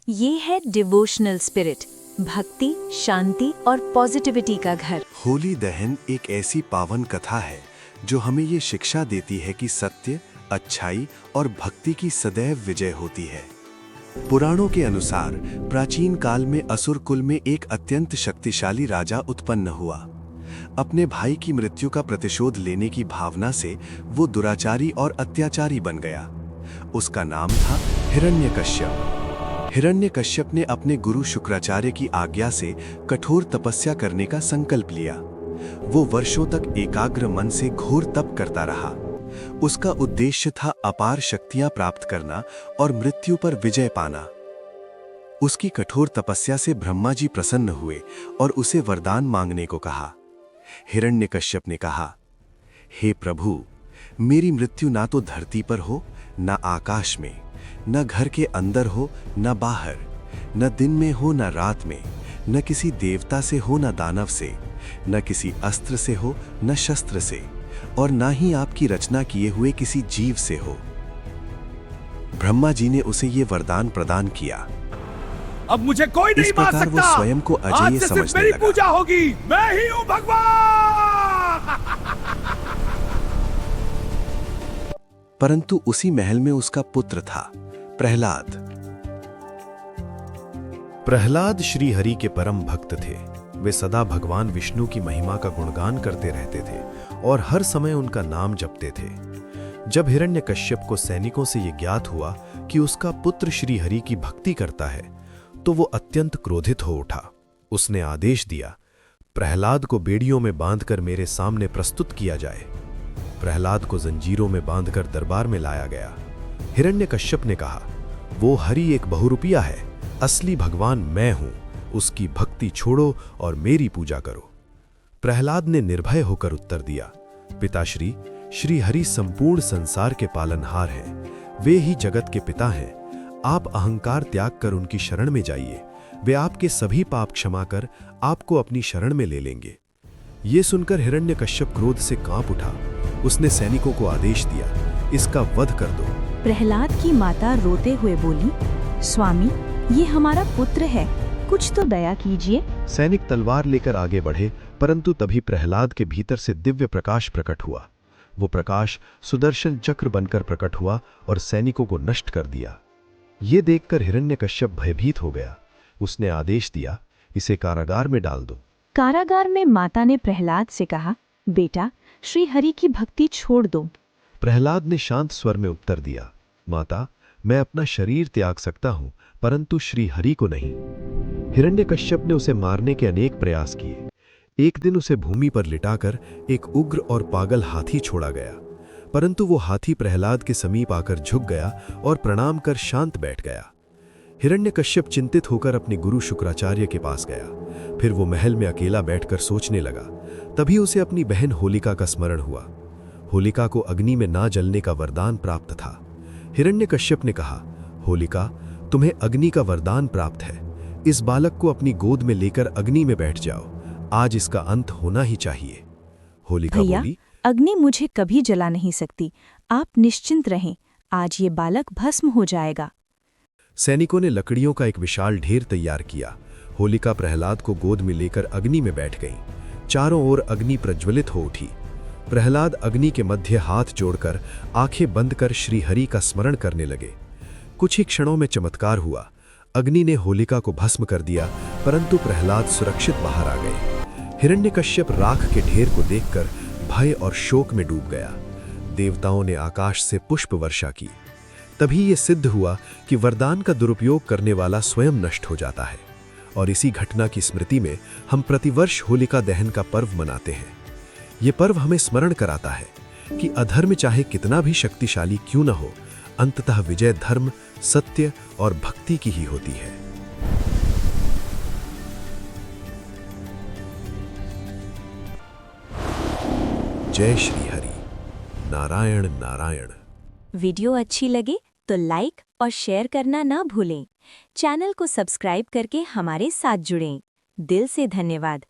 ये है devotional spirit, भक्ति, शांति और पॉजिटिविटी का घर। होली दहन एक ऐसी पावन कथा है जो हमें ये शिक्षा देती है कि सत्य, अच्छाई और भक्ति की सदैव विजय होती है। पुराणों के अनुसार प्राचीन काल में असुर कुल में एक अत्यंत शक्तिशाली राजा उत्पन्न हुआ। अपने भाई की मृत्यु का प्रतिशोध लेने की भावना से वो दुराचारी और अत्याचारी बन गया। उसका नाम था हिरण्यकश्यप। हिरण्यकश्यप ने अपने गुरु शुक्राचार्य की आज्ञा से कठोर तपस्या करने का संकल्प लिया। वो वर्षों तक एकाग्र मन से घोर तप करता रहा। उसका उद्देश्य था अपार शक्तियां प्राप्त करना और मृत्यु पर विजय पाना। उसकी कठोर तपस्या से ब्रह्मा जी प्रसन्न हुए और उसे वरदान मांगने को कहा। हिरण्यकश्यप ने कहा, हे प्रभु, मेरी मृत्यु ना तो धरती पर हो, ना आकाश में, न घर के अंदर हो न बाहर, न दिन में हो न रात में, न किसी देवता से हो न दानव से, न किसी अस्त्र से हो न शस्त्र से, और न ही आपकी रचना किए हुए किसी जीव से हो। ब्रह्मा जी ने उसे ये वरदान प्रदान किया। अब मुझे कोई नहीं मार सकता। वो स्वयं को अजेय समझने मेरी लगा। पूजा होगी, मैं ही हूं भगवान। परंतु उसी महल में उसका पुत्र था, प्रहलाद। प्रहलाद श्री हरि के परम भक्त थे। वे सदा भगवान विष्णु की महिमा का गुणगान करते रहते थे और हर समय उनका नाम जपते थे। जब हिरण्यकश्यप को सैनिकों से यह ज्ञात हुआ कि उसका पुत्र श्री हरि की भक्ति करता है, तो वो अत्यंत क्रोधित हो उठा। उसने आदेश दिया, प्रहलाद को बेड़ियों में बांधकर मेरे सामने प्रस्तुत किया जाए। प्रहलाद को जंजीरों में बांधकर दरबार में लाया गया। हिरण्यकश्यप ने कहा, वो हरि एक बहुरूपिया है, असली भगवान मैं हूं, उसकी भक्ति छोड़ो और मेरी पूजा करो। प्रहलाद ने निर्भय होकर उत्तर दिया, पिताश्री, श्री हरि संपूर्ण संसार के पालनहार हैं, वे ही जगत के पिता हैं। आप अहंकार त्याग कर उनकी शरण में जाइए, वे आपके सभी पाप क्षमा कर आपको अपनी शरण में ले लेंगे। ये सुनकर हिरण्यकश्यप क्रोध से कांप उठा। उसने सैनिकों को आदेश दिया, इसका वध कर दो। प्रहलाद की माता रोते हुए बोली, स्वामी, ये हमारा पुत्र है, कुछ तो दया कीजिए। सैनिक तलवार लेकर आगे बढ़े, परंतु तभी प्रहलाद के भीतर से दिव्य प्रकाश प्रकट हुआ। वो प्रकाश सुदर्शन चक्र बनकर प्रकट हुआ और सैनिकों को नष्ट कर दिया। ये देखकर हिरण्यकश्यप भयभीत हो गया। उसने आदेश दिया, इसे कारागार में डाल दो। कारागार में माता ने प्रहलाद से कहा, बेटा, श्री हरि की भक्ति छोड़ दो। प्रहलाद ने शांत स्वर में उत्तर दिया, माता, मैं अपना शरीर त्याग सकता हूं, परंतु श्री हरि को नहीं। हिरण्यकश्यप ने उसे मारने के अनेक प्रयास किए। एक दिन उसे भूमि पर लिटाकर एक उग्र और पागल हाथी छोड़ा गया, परंतु वो हाथी प्रहलाद के समीप आकर झुक गया और प्रणाम कर शांत बैठ गया। हिरण्यकश्यप चिंतित होकर अपने गुरु शुक्राचार्य के पास गया। फिर वो महल में अकेला बैठकर सोचने लगा। तभी उसे अपनी बहन होलिका का स्मरण हुआ। होलिका को अग्नि में ना जलने का वरदान प्राप्त था। हिरण्यकश्यप ने कहा, होलिका, तुम्हें अग्नि का वरदान प्राप्त है, इस बालक को अपनी गोद में लेकर अग्नि में बैठ जाओ, आज इसका अंत होना ही चाहिए। होलिका बोली, अग्नि मुझे कभी जला नहीं सकती, आप निश्चिंत रहें, आज ये बालक भस्म हो जाएगा। सैनिकों ने लकड़ियों का एक विशाल ढेर तैयार किया। होलिका प्रहलाद को गोद में लेकर अग्नि में बैठ गई। चारों ओर अग्नि प्रज्वलित हो उठी। प्रहलाद अग्नि के मध्य हाथ जोड़कर आंखें बंद कर श्री हरि का स्मरण करने लगे। कुछ ही क्षणों में चमत्कार हुआ। अग्नि ने होलिका को भस्म कर दिया, परंतु प्रहलाद सुरक्षित बाहर आ गए। हिरण्यकश्यप राख के ढेर को देखकर भय और शोक में डूब गया। देवताओं ने आकाश से पुष्प वर्षा की। तभी ये सिद्ध हुआ कि वरदान का दुरुपयोग करने वाला स्वयं नष्ट हो जाता है। और इसी घटना की स्मृति में हम प्रतिवर्ष होलिका दहन का पर्व मनाते हैं। ये पर्व हमें स्मरण कराता है कि अधर्म चाहे कितना भी शक्तिशाली क्यों न हो, अंततः विजय धर्म, सत्य और भक्ति की ही होती है। जय श्री हरि। नारायण नारायण। वीडियो अच्छी लगे तो लाइक और शेयर करना ना भूलें। चैनल को सब्सक्राइब करके हमारे साथ जुड़ें। दिल से धन्यवाद।